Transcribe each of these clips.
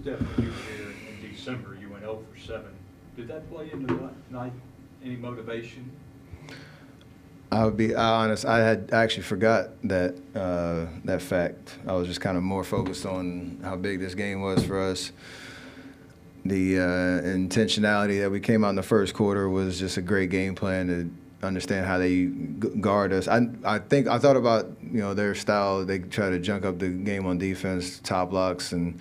Steph, when you were here in December, you went 0 for 7. Did that play into the night? Any motivation? I would be honest. I had actually forgot that fact. I was just kind of more focused on how big this game was for us. The intentionality that we came out in the first quarter was just a great game plan to understand how they guard us. I thought about their style. They try to junk up the game on defense, top blocks, and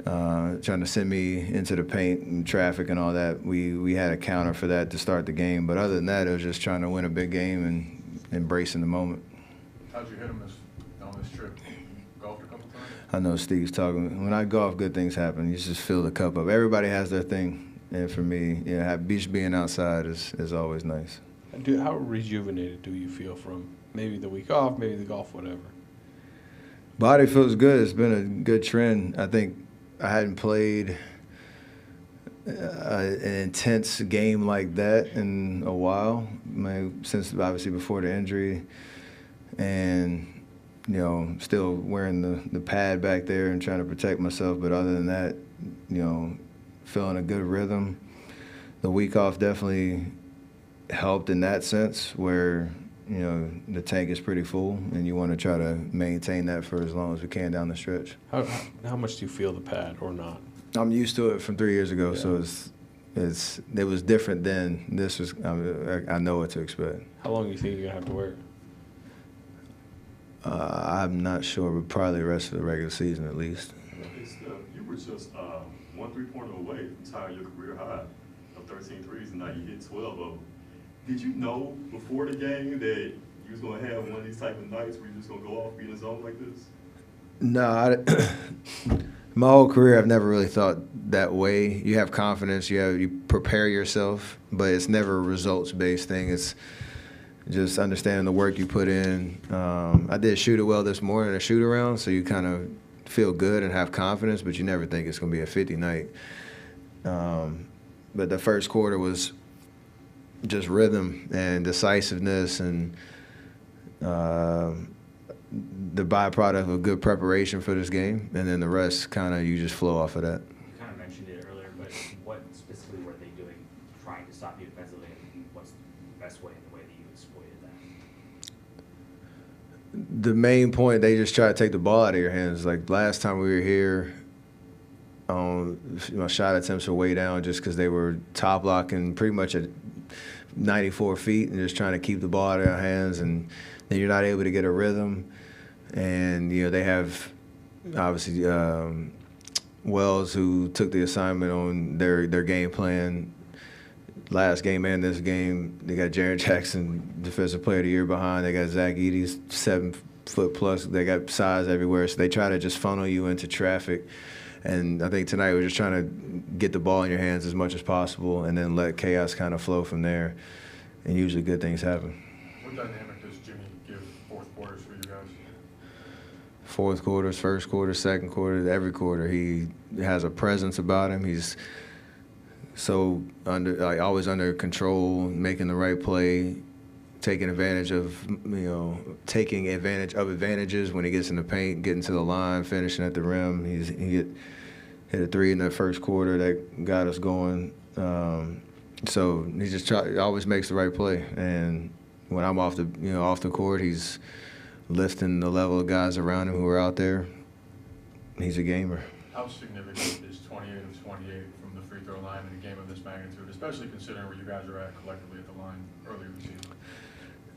trying to send me into the paint and traffic and all that. We had a counter for that to start the game. But other than that, it was just trying to win a big game and embracing the moment. How'd you hit him on this trip? Golfed a couple times? I know Steve's talking. When I golf, good things happen. You just fill the cup up. Everybody has their thing. And for me, beach being outside is always nice. How rejuvenated do you feel from maybe the week off, maybe the golf, whatever? Body feels good. It's been a good trend. I think I hadn't played an intense game like that in a while, since obviously before the injury, and still wearing the pad back there and trying to protect myself. But other than that, feeling a good rhythm. The week off definitely helped in that sense, where the tank is pretty full, and you want to try to maintain that for as long as we can down the stretch. How much do you feel the pad or not? I'm used to it from 3 years ago, so it was different then. This was I know what to expect. How long do you think you're gonna have to wear it? I'm not sure, but probably the rest of the regular season at least. Hey, Steph, you were just 1 3-pointer away from tying your career high of 13 threes, and now you hit 12 of them. Did you know before the game that you was going to have one of these type of nights where you're just going to go off, be in a zone like this? No, my whole career I've never really thought that way. You have confidence, you prepare yourself, but it's never a results-based thing. It's just understanding the work you put in. I did shoot it well this morning, a shoot-around, so you kind of feel good and have confidence, but you never think it's going to be a 50 night. But the first quarter was just rhythm and decisiveness and the byproduct of good preparation for this game, and then the rest kind of you just flow off of that. You kind of mentioned it earlier, but what specifically were they doing trying to stop you defensively, and what's the best way and the way that you exploited that? The main point, they just try to take the ball out of your hands. Like last time we were here, my shot attempts were way down just because they were top blocking pretty much at 94 feet and just trying to keep the ball out of their hands, and then you're not able to get a rhythm. And they have obviously Wells, who took the assignment on their game plan last game and this game. They got Jaren Jackson, Defensive Player of the Year behind. They got Zach Edey's 7 foot plus. They got size everywhere, so they try to just funnel you into traffic. And I think tonight we're just trying to get the ball in your hands as much as possible and then let chaos kind of flow from there. And usually good things happen. What dynamic does Jimmy give fourth quarters for you guys? Fourth quarters, first quarter, second quarter, every quarter. He has a presence about him. He's so always under control, making the right play, taking advantage of advantages when he gets in the paint, getting to the line, finishing at the rim. He hit a 3 in the first quarter that got us going. So he just always makes the right play. And when I'm off the court, he's lifting the level of guys around him who are out there. He's a gamer. How significant is 28 of 28 from the free throw line in a game of this magnitude, especially considering where you guys are at collectively at the line earlier this season?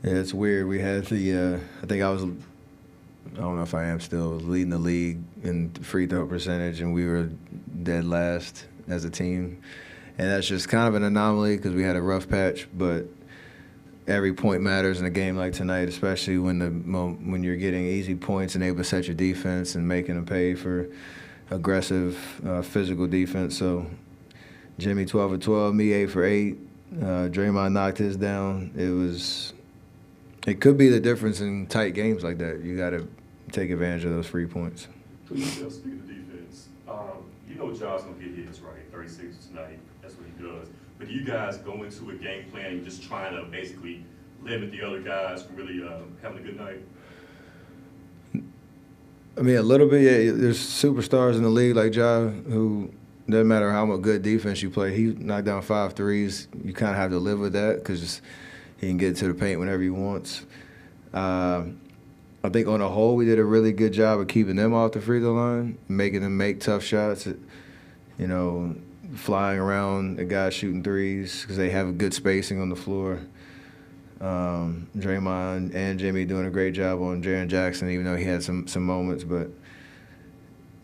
Yeah, it's weird. We had I don't know if I am still, leading the league in free throw percentage, and we were dead last as a team. And that's just kind of an anomaly because we had a rough patch, but every point matters in a game like tonight, especially when you're getting easy points and able to set your defense and making them pay for aggressive physical defense. So Jimmy 12 for 12, me 8 for 8. Draymond knocked his down. It could be the difference in tight games like that. You got to take advantage of those free points. Speaking of defense, John's going to get his, right? 36 tonight. That's what he does. But do you guys go into a game plan just trying to basically limit the other guys from really having a good night? I mean, a little bit. Yeah, there's superstars in the league like Ja, who doesn't matter how much good defense you play. He knocked down 5 threes. You kind of have to live with that because he can get to the paint whenever he wants. I think on the whole, we did a really good job of keeping them off the free throw line, making them make tough shots. You know, flying around the guys shooting threes because they have a good spacing on the floor. Draymond and Jimmy doing a great job on Jaren Jackson, even though he had some moments. But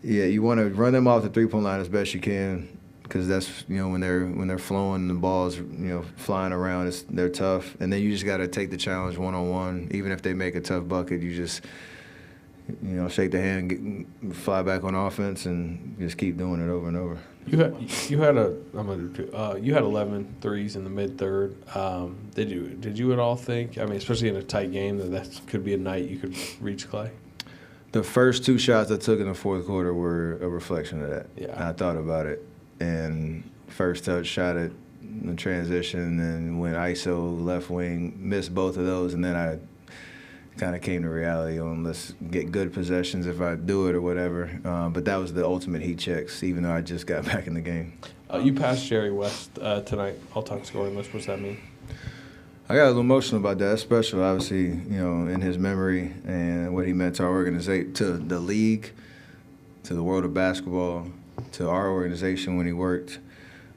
yeah, you want to run them off the three-point line as best you can because that's, you know, when they're flowing, the balls, you know, flying around, they're tough. And then you just got to take the challenge one-on-one. Even if they make a tough bucket, you just, you know, shake the hand, fly back on offense, and just keep doing it over and over. You had 11 threes in the mid-third. Did you at all think, I mean, especially in a tight game, that could be a night you could reach Clay? The first 2 shots I took in the fourth quarter were a reflection of that. Yeah. I thought about it. And first touch, shot it in the transition, and went ISO left wing, missed both of those, and then I kind of came to reality on let's get good possessions if I do it or whatever. But that was the ultimate heat checks, even though I just got back in the game. You passed Jerry West tonight, all-time scoring list. What's that mean? I got a little emotional about that. That's special, obviously, you know, in his memory and what he meant to our organization, to the league, to the world of basketball, to our organization when he worked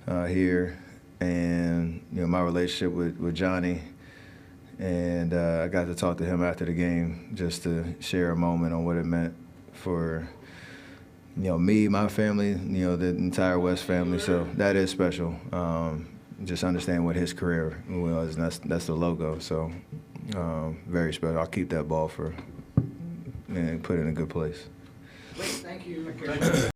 here, and, you know, my relationship with Johnny. And I got to talk to him after the game just to share a moment on what it meant for, you know, me, my family, you know, the entire West family. So that is special. Just understand what his career was, and that's the logo. So very special. I'll keep that ball and put it in a good place. Great, thank you.